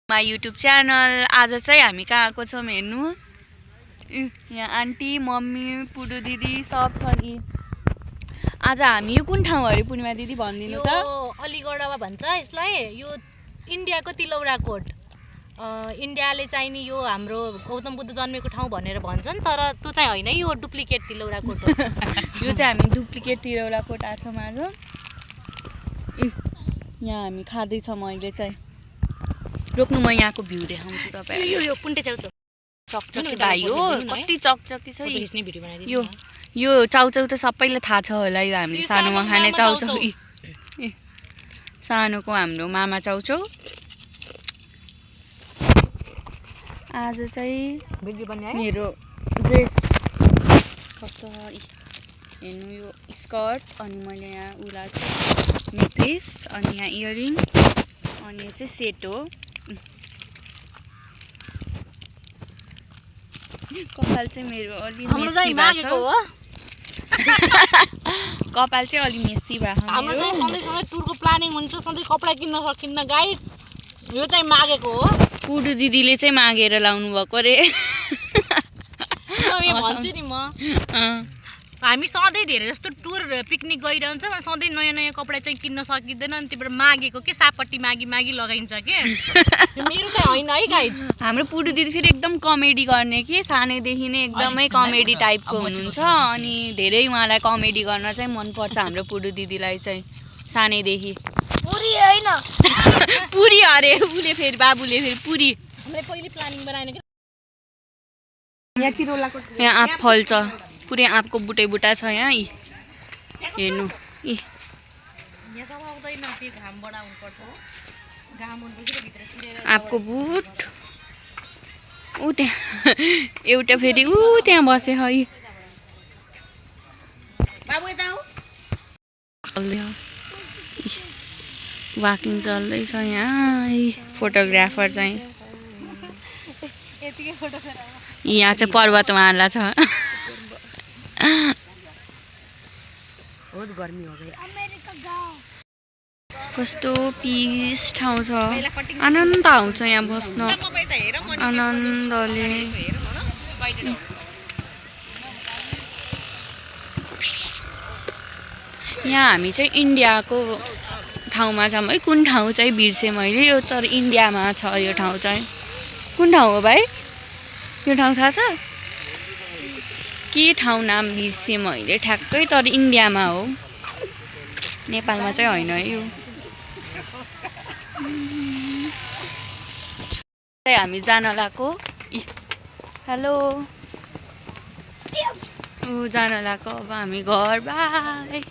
My YouTube channel. आज चाहिँ हामी कहाँ आएको छौँ हेर्नु। यहाँ आन्टी मम्मी पुडु दिदी सब छन्। यी आज हामी यो कुन ठाउँ अरे पूर्णिमा दिदी भनिदिनु त। अलिगढवा भन्छ यसलाई। यो इन्डियाको तिलौरा कोट। इन्डियाले चाहिँ नि यो हाम्रो गौतम बुद्ध जन्मेको ठाउँ भनेर भन्छन्, तर त्यो चाहिँ होइन, यो डुप्लिकेट तिलौरा कोट हो। यो चाहिँ हामी डुप्लिकेट तिलौरा कोट आएको छौँ आज। यहाँ हामी खाँदैछौँ। अहिले चाहिँ रोक्नु, म यहाँको भ्यू देखाउँछु तपाईँ। यो कुन्टे चाउचाउ चकचकी भाइ हो, कति चकचकी छ यो। यो चाउचाउ त सबैले थाहा छ होला। यो हामीले सानोमा खाने चाउचाउ। सानोको हाम्रो मामा चाउचाउ। आज चाहिँ मेरो ड्रेस कस्तो हेर्नु। यो स्कर्ट अनि मैले यहाँ उलाएको नेकलेस अनि यहाँ इयरिङ अनि यो चाहिँ सेट हो। कपाल चाहिँ मेरो अलि मेसी भएको छ। कपाल चाहिँ अलि मेसी भएको छ। हाम्रो चाहिँ सधैँ टुरको प्लानिङ हुन्छ, सधैँ कपडा किन्न सकिन्न गाइड। यो चाहिँ मागेको हो। पुडु दिदीले चाहिँ मागेर लाउनु भएको रे। भन्छु नि म, हामी सधैँ धेरै जस्तो टुर पिकनिक गइरहन्छ, सधैँ नयाँ नयाँ कपडा चाहिँ किन्न सकिँदैन। अनि त्यहाँबाट मागेको के सापट्टि मागी मागी लगाइन्छ के। मेरो चाहिँ होइन है गाइड। हाम्रो पुडु दिदी फेरि एकदम कमेडी गर्ने कि सानैदेखि नै एकदमै कमेडी टाइपको हुनुहुन्छ। अनि धेरै उहाँलाई कमेडी गर्न चाहिँ मनपर्छ हाम्रो पुडु दिदीलाई चाहिँ सानैदेखि। पुरी होइन पुरी अरे उसले फेरि बाबुले फेरि पुरी। हामीले पहिले प्लानिङ बनाएन के। यहाँ आँप फल्छ, पुरै आँपको बुटै बुटा छ यहाँ। हेर्नु आँपको बुट। ऊ त्यहाँ एउटा फेरि ऊ त्यहाँ बसे है। वाकिङ चल्दैछ यहाँ। फोटोग्राफर चाहिँ यहाँ चाहिँ पर्वत उहाँलाई छ। कस्तो पिस ठाउँ छ, आनन्द आउँछ यहाँ बस्न आनन्दले। यहाँ हामी चाहिँ इन्डियाको ठाउँमा छौँ है। कुन ठाउँ चाहिँ बिर्सेँ मैले, यो तर इन्डियामा छ यो ठाउँ चाहिँ। कुन ठाउँ हो भाइ? यो ठाउँ थाहा छ के ठाउँ नाम बिर्सेँ मैले ठ्याक्कै, तर इन्डियामा हो, नेपालमा चाहिँ होइन है। यो हामी जान लागेको। हेलो ऊ जान लागेको। अब हामी घर बाई।